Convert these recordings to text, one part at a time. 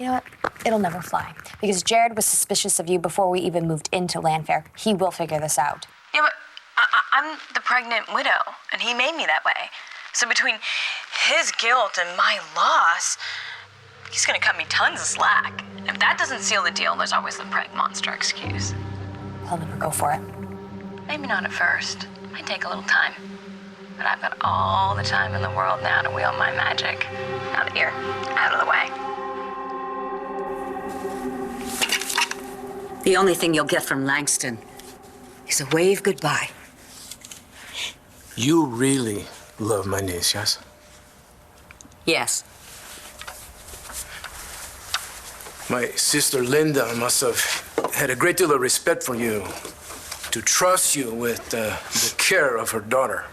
You know what? It'll never fly. Because Jared was suspicious of you before we even moved into Landfair. He will figure this out. Yeah, but I'm the pregnant widow, and he made me that way. So between his guilt and my loss, he's gonna cut me tons of slack. If that doesn't seal the deal, there's always the preg monster excuse. He'll never go for it. Maybe not at first. Might take a little time. But I've got all the time in the world now to wield my magic. Out of here, out of the way. The only thing you'll get from Langston is a wave goodbye. You really love my niece, yes? Yes. My sister Linda must have had a great deal of respect for you, to trust you with the care of her daughter.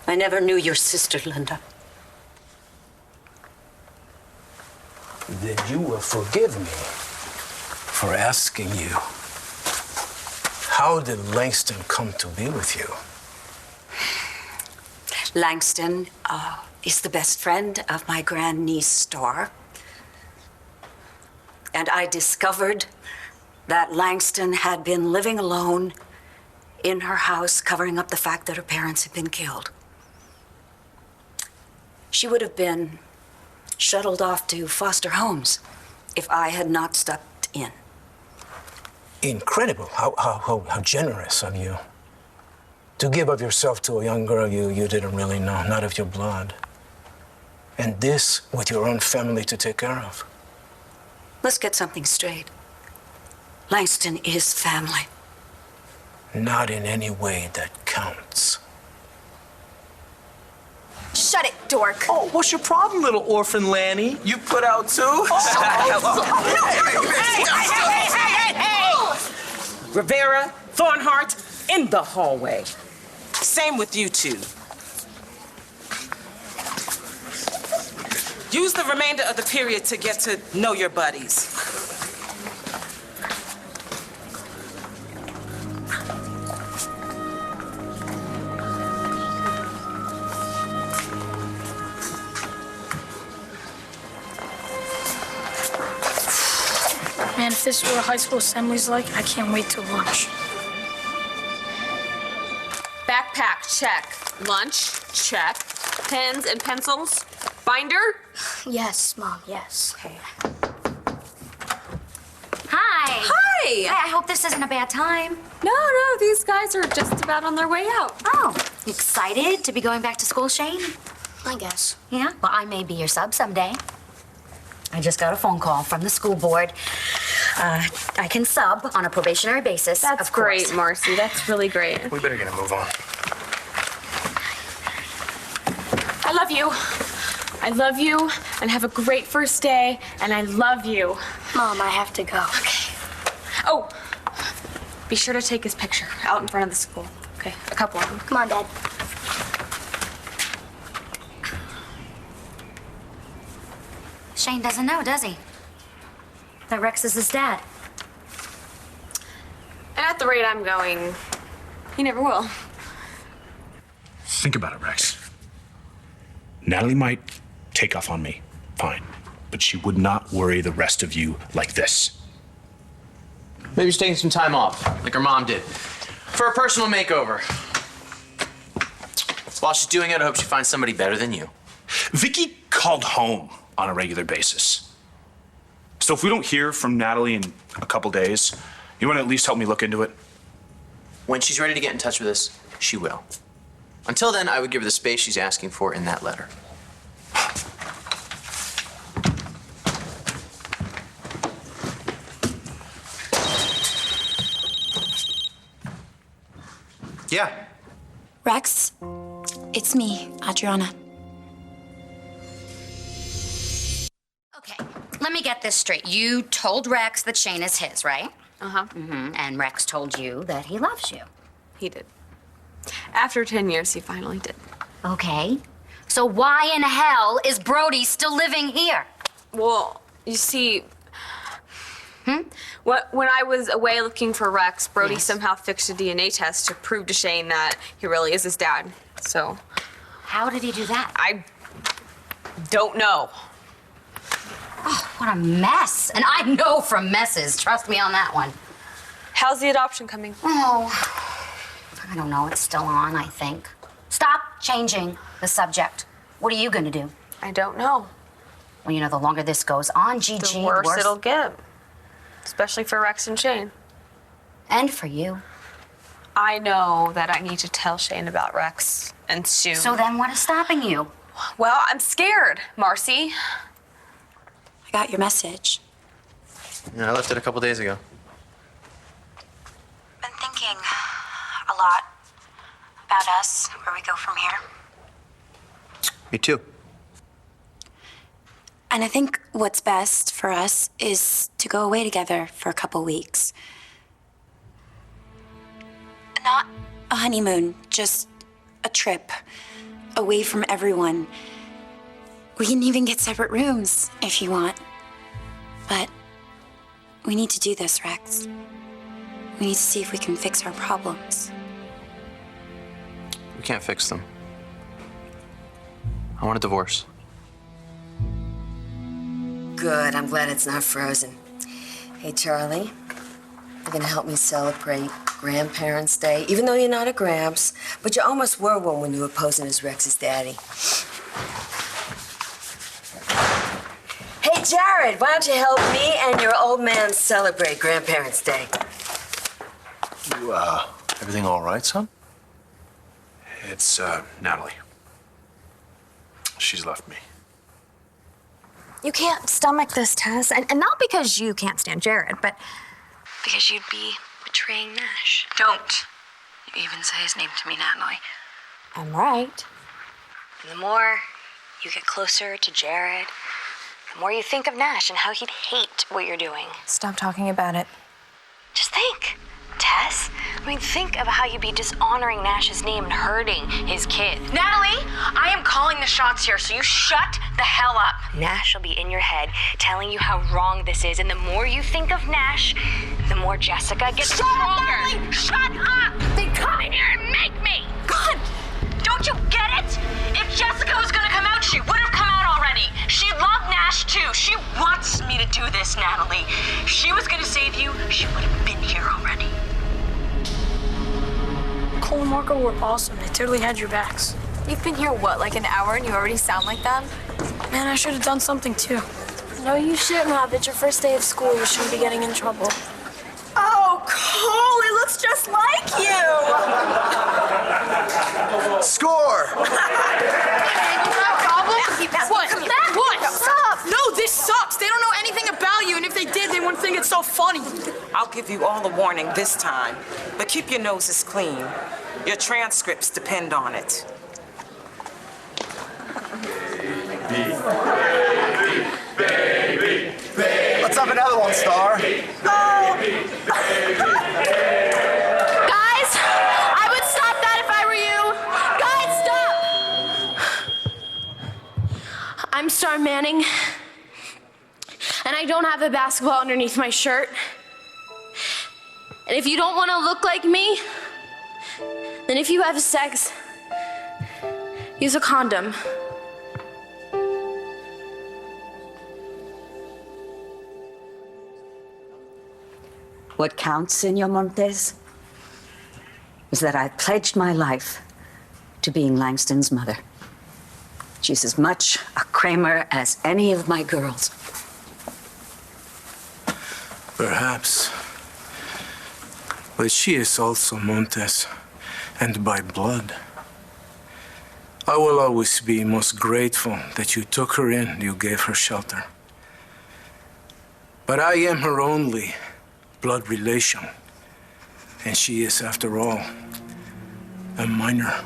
I never knew your sister, Linda. Then you will forgive me for asking you, how did Langston come to be with you? Langston is the best friend of my grandniece, Starr. And I discovered that Langston had been living alone in her house, covering up the fact that her parents had been killed. She would have been shuttled off to foster homes if I had not stepped in. Incredible. How generous of you. To give of yourself to a young girl you didn't really know, not of your blood. And this with your own family to take care of. Let's get something straight. Langston is family. Not in any way that counts. Shut it, dork. Oh, what's your problem, little orphan Lanny? You put out too? Hey! Rivera, Thornhart, in the hallway. Same with you two. Use the remainder of the period to get to know your buddies. Man, if this is what a high school assembly's like, I can't wait till lunch. Backpack, check. Lunch, check. Pens and pencils. Binder? Yes, Mom, yes. Okay. Hi. Hi! I hope this isn't a bad time. No, these guys are just about on their way out. Oh, excited to be going back to school, Shane? I guess. Yeah? Well, I may be your sub someday. I just got a phone call from the school board. I can sub on a probationary basis. That's of course. great, Marcy. That's really great. We better get a move on. I love you. I love you, and have a great first day, and I love you. Mom, I have to go. Okay. Oh, be sure to take his picture out in front of the school. Okay, a couple of them. Come on, Dad. Shane doesn't know, does he? That Rex is his dad. And at the rate I'm going, he never will. Think about it, Rex. Natalie might take off on me, fine. But she would not worry the rest of you like this. Maybe she's taking some time off, like her mom did, for a personal makeover. While she's doing it, I hope she finds somebody better than you. Vicky called home on a regular basis. So if we don't hear from Natalie in a couple days, you want to at least help me look into it? When she's ready to get in touch with us, she will. Until then, I would give her the space she's asking for in that letter. Yeah. Rex, it's me, Adriana. Okay, let me get this straight. You told Rex that Shane is his, right? Uh-huh. Mm-hmm. And Rex told you that he loves you. He did. After 10 years, he finally did. Okay. So why in hell is Brody still living here? Well, you see, when I was away looking for Rex, Brody somehow fixed a DNA test to prove to Shane that he really is his dad. So. How did he do that? I don't know. Oh, What a mess. And I know from messes. Trust me on that one. How's the adoption coming? Oh, I don't know. It's still on, I think. Stop changing the subject. What are you going to do? I don't know. Well, you know, the longer this goes on, Gigi, The worse it'll get. Especially for Rex and Shane. And for you. I know that I need to tell Shane about Rex and soon. So then what is stopping you? Well, I'm scared, Marcy. I got your message. Yeah, I left it a couple days ago. Been thinking a lot about us, where we go from here. Me too. And I think what's best for us is to go away together for a couple weeks. Not a honeymoon, just a trip away from everyone. We can even get separate rooms if you want. But we need to do this, Rex. We need to see if we can fix our problems. We can't fix them. I want a divorce. Good, I'm glad it's not frozen. Hey, Charlie, you're gonna help me celebrate Grandparents' Day, even though you're not a Gramps, but you almost were one when you were posing as Rex's daddy. Hey, Jared, why don't you help me and your old man celebrate Grandparents' Day? You, everything all right, son? It's, Natalie. She's left me. You can't stomach this, Tess. And not because you can't stand Jared, but because you'd be betraying Nash. Don't you even say his name to me, Natalie. I'm right. And the more you get closer to Jared, the more you think of Nash and how he'd hate what you're doing. Stop talking about it. Just think, Tess. I mean, think of how you'd be dishonoring Nash's name and hurting his kid. Natalie, I am calling the shots here, so you shut the hell up. Nash will be in your head telling you how wrong this is, and the more you think of Nash, the more Jessica gets stronger. Natalie, shut up! They come in here and make me! God, don't you get it? If Jessica was gonna come out, she would have come out already. She loved Nash too. She wants me to do this, Natalie. If she was gonna save you, she would have been here already. Cole and Markko were awesome. They totally had your backs. You've been here, what, like an hour and you already sound like them? Man, I should have done something too. No, you shouldn't have. It's your first day of school. You shouldn't be getting in trouble. Oh, Cole, it looks just like you. Score! What? No, this sucks. They don't know anything about you, and if they did, they wouldn't think it's so funny. I'll give you all the warning this time, but keep your noses clean. Your transcripts depend on it. Baby. Let's have another one, Starr. Guys, I would stop that if I were you. Guys, stop! I'm Starr Manning, and I don't have a basketball underneath my shirt. And if you don't want to look like me, then if you have sex, use a condom. What counts, Senor Montez, is that I pledged my life to being Langston's mother. She's as much a Cramer as any of my girls. Perhaps. But she is also Montez, and by blood. I will always be most grateful that you took her in, you gave her shelter. But I am her only blood relation, and she is, after all, a minor.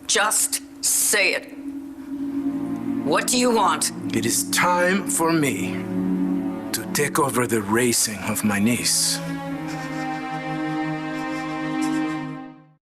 Just say it. What do you want? It is time for me to take over the raising of my niece.